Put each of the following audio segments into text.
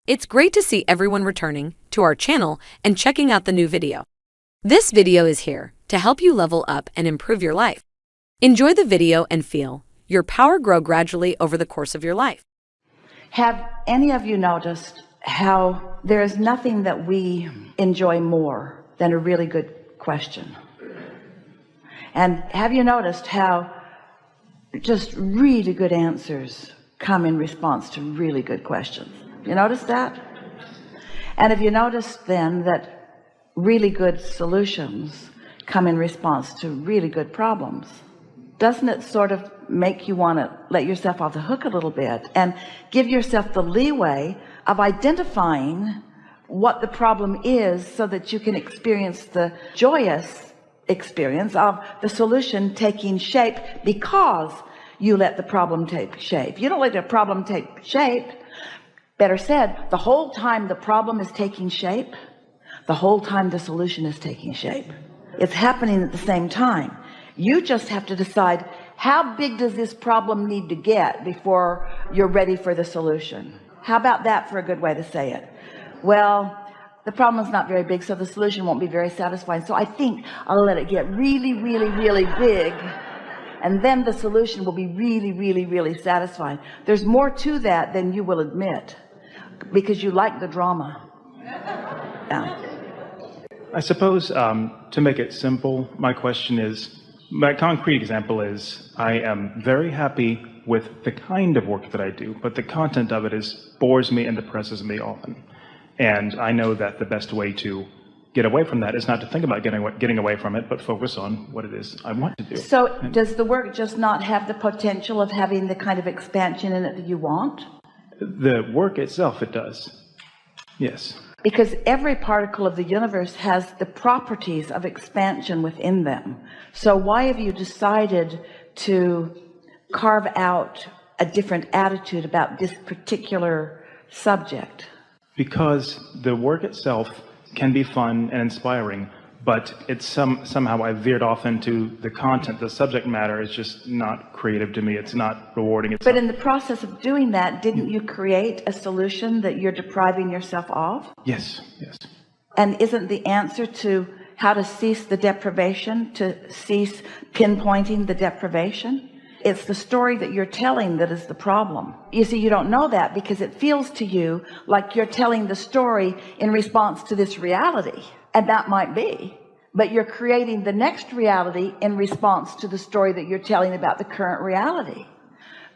It's great to see everyone returning to our channel and checking out the new video. This video is here to help you level up and improve your life. Enjoy the video and feel your power grow gradually over the course of your life. Have any of you noticed how there is nothing that we enjoy more than a really good question? And have you noticed how just really good answers come in response to really good questions? You notice that? And have you noticed then that really good solutions come in response to really good problems? Doesn't it sort of make you want to let yourself off the hook a little bit and give yourself the leeway of identifying what the problem is so that you can experience the joyous experience of the solution taking shape because you let the problem take shape? You don't let the problem take shape. Better said, the whole time the problem is taking shape, the whole time the solution is taking shape. It's happening at the same time. You just have to decide, how big does this problem need to get before you're ready for the solution? How about that for a good way to say it? Well, the problem is not very big, so the solution won't be very satisfying. So I think I'll let it get really, really, really big, and then the solution will be really, really, really satisfying. There's more to that than you will admit, because you like the drama. Yeah. I suppose to make it simple, my question is, my concrete example is, I am very happy with the kind of work that I do, but the content of it bores me and depresses me often. And I know that the best way to get away from that is not to think about getting away from it, but focus on what it is I want to do. So does the work just not have the potential of having the kind of expansion in it that you want? The work itself, it does. Yes. Because every particle of the universe has the properties of expansion within them. So why have you decided to carve out a different attitude about this particular subject? Because the work itself can be fun and inspiring, but it's somehow I veered off into the content. The subject matter is just not creative to me. It's not rewarding. But in the process of doing that, didn't you create a solution that you're depriving yourself of? Yes, yes. And isn't the answer to how to cease the deprivation, to cease pinpointing the deprivation? It's the story that you're telling that is the problem. You see, you don't know that because it feels to you like you're telling the story in response to this reality. And that might be, but you're creating the next reality in response to the story that you're telling about the current reality.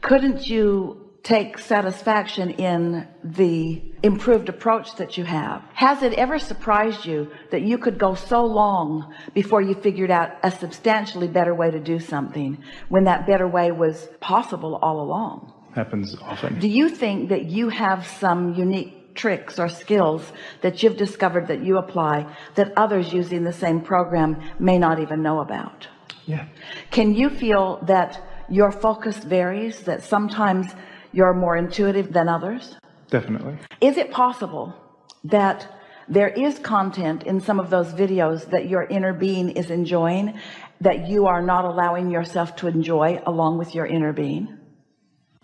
Couldn't you take satisfaction in the improved approach that you have? Has it ever surprised you that you could go so long before you figured out a substantially better way to do something when that better way was possible all along? Happens often. Do you think that you have some unique tricks or skills that you've discovered that you apply that others using the same program may not even know about? Yeah. Can you feel that your focus varies, that sometimes you're more intuitive than others? Definitely. Is it possible that there is content in some of those videos that your inner being is enjoying that you are not allowing yourself to enjoy along with your inner being?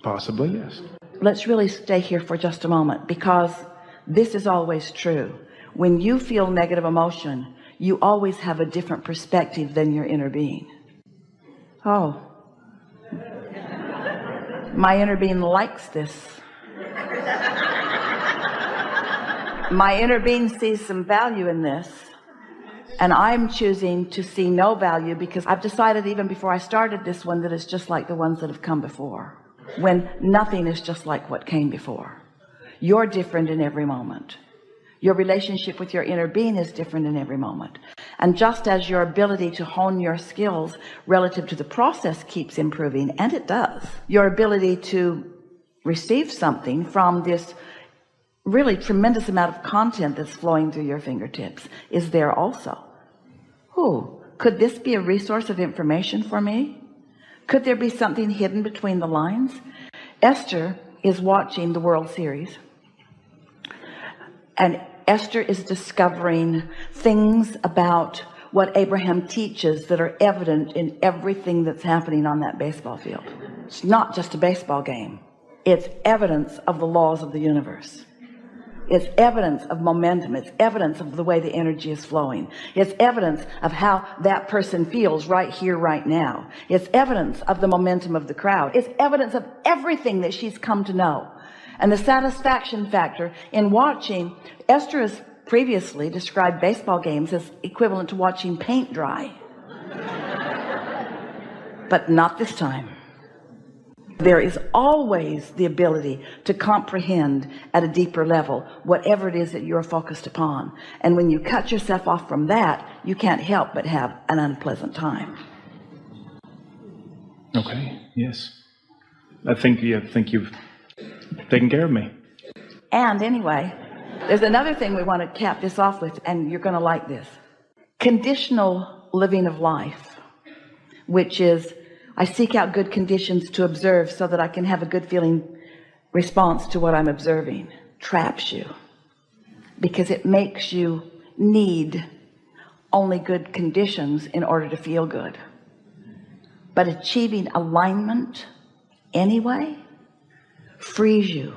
Possibly, yes. Let's really stay here for just a moment, because this is always true. When you feel negative emotion, you always have a different perspective than your inner being. Oh, my inner being likes this. My inner being sees some value in this, and I'm choosing to see no value because I've decided even before I started this one that it's just like the ones that have come before, when nothing is just like what came before. You're different in every moment. Your relationship with your inner being is different in every moment. And just as your ability to hone your skills relative to the process keeps improving, and it does, your ability to receive something from this really tremendous amount of content that's flowing through your fingertips is there also. Ooh, could this be a resource of information for me? Could there be something hidden between the lines? Esther is watching the World Series, and Esther is discovering things about what Abraham teaches that are evident in everything that's happening on that baseball field. It's not just a baseball game. It's evidence of the laws of the universe. It's evidence of momentum. It's evidence of the way the energy is flowing. It's evidence of how that person feels right here, right now. It's evidence of the momentum of the crowd. It's evidence of everything that she's come to know. And the satisfaction factor in watching, Esther has previously described baseball games as equivalent to watching paint dry. But not this time. There is always the ability to comprehend at a deeper level whatever it is that you're focused upon. And when you cut yourself off from that, you can't help but have an unpleasant time. Okay, yes. I think you've taken care of me. And anyway, there's another thing we want to cap this off with, and you're going to like this. Conditional living of life, which is I seek out good conditions to observe so that I can have a good feeling response to what I'm observing, traps you because it makes you need only good conditions in order to feel good. But achieving alignment anyway frees you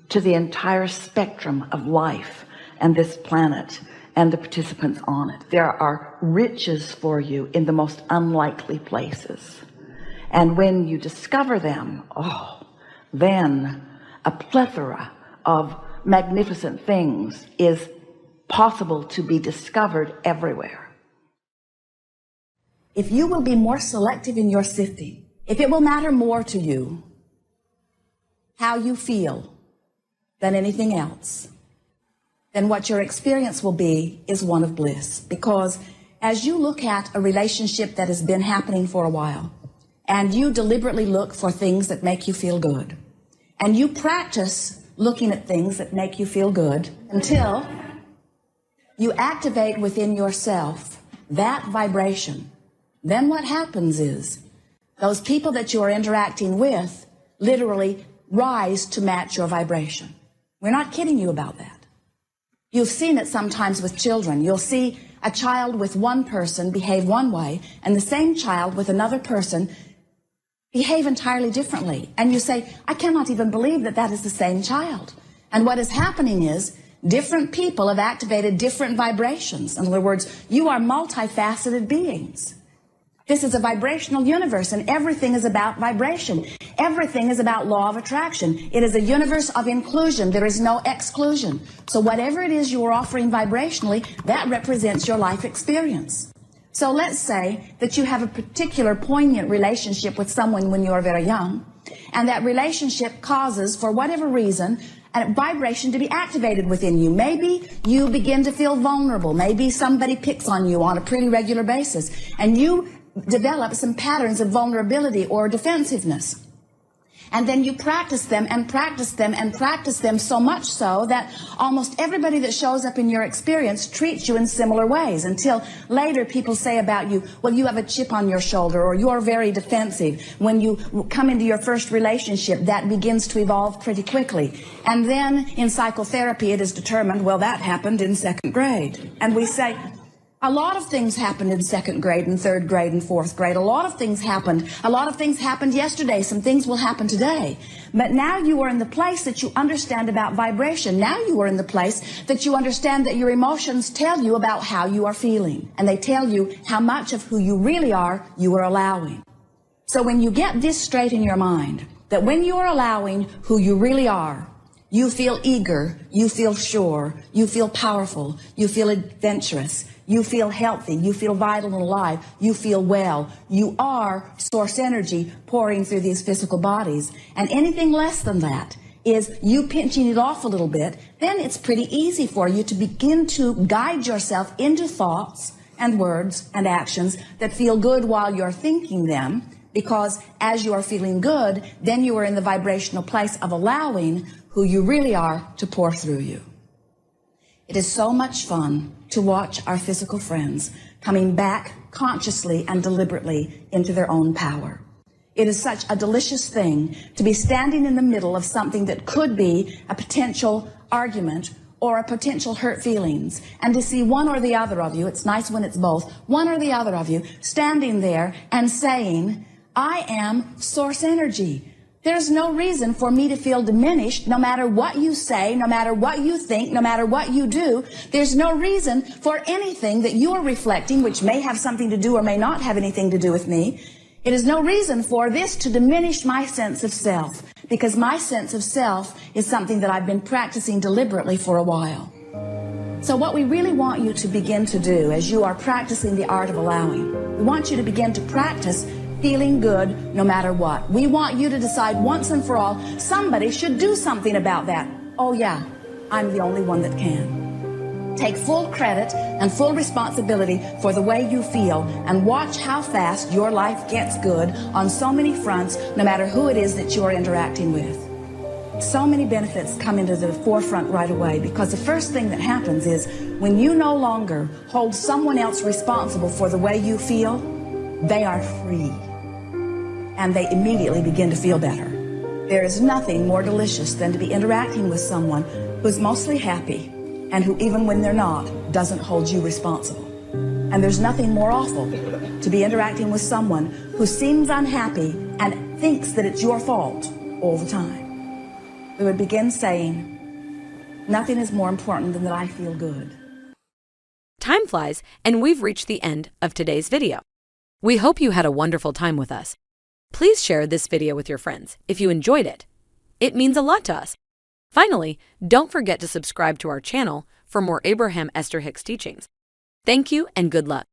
to the entire spectrum of life and this planet and the participants on it. There are riches for you in the most unlikely places. And when you discover them, then a plethora of magnificent things is possible to be discovered everywhere. If you will be more selective in your sifting, if it will matter more to you how you feel than anything else, then what your experience will be is one of bliss. Because as you look at a relationship that has been happening for a while, and you deliberately look for things that make you feel good, and you practice looking at things that make you feel good until you activate within yourself that vibration, then what happens is those people that you are interacting with literally rise to match your vibration. We're not kidding you about that. You've seen it sometimes with children. You'll see a child with one person behave one way and the same child with another person behave entirely differently. And you say, I cannot even believe that that is the same child. And what is happening is different people have activated different vibrations. In other words, you are multifaceted beings. This is a vibrational universe, and everything is about vibration. Everything is about law of attraction. It is a universe of inclusion. There is no exclusion. So whatever it is you are offering vibrationally, that represents your life experience. So let's say that you have a particular poignant relationship with someone when you are very young, and that relationship causes, for whatever reason, a vibration to be activated within you. Maybe you begin to feel vulnerable. Maybe somebody picks on you on a pretty regular basis, and you develop some patterns of vulnerability or defensiveness. And then you practice them and practice them and practice them so much so that almost everybody that shows up in your experience treats you in similar ways, until later people say about you, well, you have a chip on your shoulder, or you're very defensive. When you come into your first relationship, that begins to evolve pretty quickly. And then in psychotherapy, it is determined, well, that happened in second grade. And we say, a lot of things happened in second grade and third grade and fourth grade. A lot of things happened. A lot of things happened yesterday. Some things will happen today. But now you are in the place that you understand about vibration. Now you are in the place that you understand that your emotions tell you about how you are feeling. And they tell you how much of who you really are you are allowing. So when you get this straight in your mind, that when you are allowing who you really are, you feel eager, you feel sure, you feel powerful, you feel adventurous, you feel healthy, you feel vital and alive, you feel well. You are source energy pouring through these physical bodies. And anything less than that is you pinching it off a little bit. Then it's pretty easy for you to begin to guide yourself into thoughts and words and actions that feel good while you're thinking them. Because as you are feeling good, then you are in the vibrational place of allowing who you really are to pour through you. It is so much fun to watch our physical friends coming back consciously and deliberately into their own power. It is such a delicious thing to be standing in the middle of something that could be a potential argument or a potential hurt feelings, and to see one or the other of you, it's nice when it's both, one or the other of you standing there and saying, I am source energy. There's no reason for me to feel diminished no matter what you say, no matter what you think, no matter what you do. There's no reason for anything that you are reflecting, which may have something to do or may not have anything to do with me. It is no reason for this to diminish my sense of self, because my sense of self is something that I've been practicing deliberately for a while. So what we really want you to begin to do as you are practicing the art of allowing, we want you to begin to practice feeling good no matter what. We want you to decide once and for all, somebody should do something about that. Oh yeah, I'm the only one that can. Take full credit and full responsibility for the way you feel, and watch how fast your life gets good on so many fronts, no matter who it is that you're interacting with. So many benefits come into the forefront right away, because the first thing that happens is when you no longer hold someone else responsible for the way you feel, they are free, and they immediately begin to feel better. There is nothing more delicious than to be interacting with someone who's mostly happy and who, even when they're not, doesn't hold you responsible. And there's nothing more awful to be interacting with someone who seems unhappy and thinks that it's your fault all the time. We would begin saying, nothing is more important than that I feel good. Time flies, and we've reached the end of today's video. We hope you had a wonderful time with us. Please share this video with your friends if you enjoyed it. It means a lot to us. Finally, don't forget to subscribe to our channel for more Abraham Esther Hicks teachings. Thank you and good luck.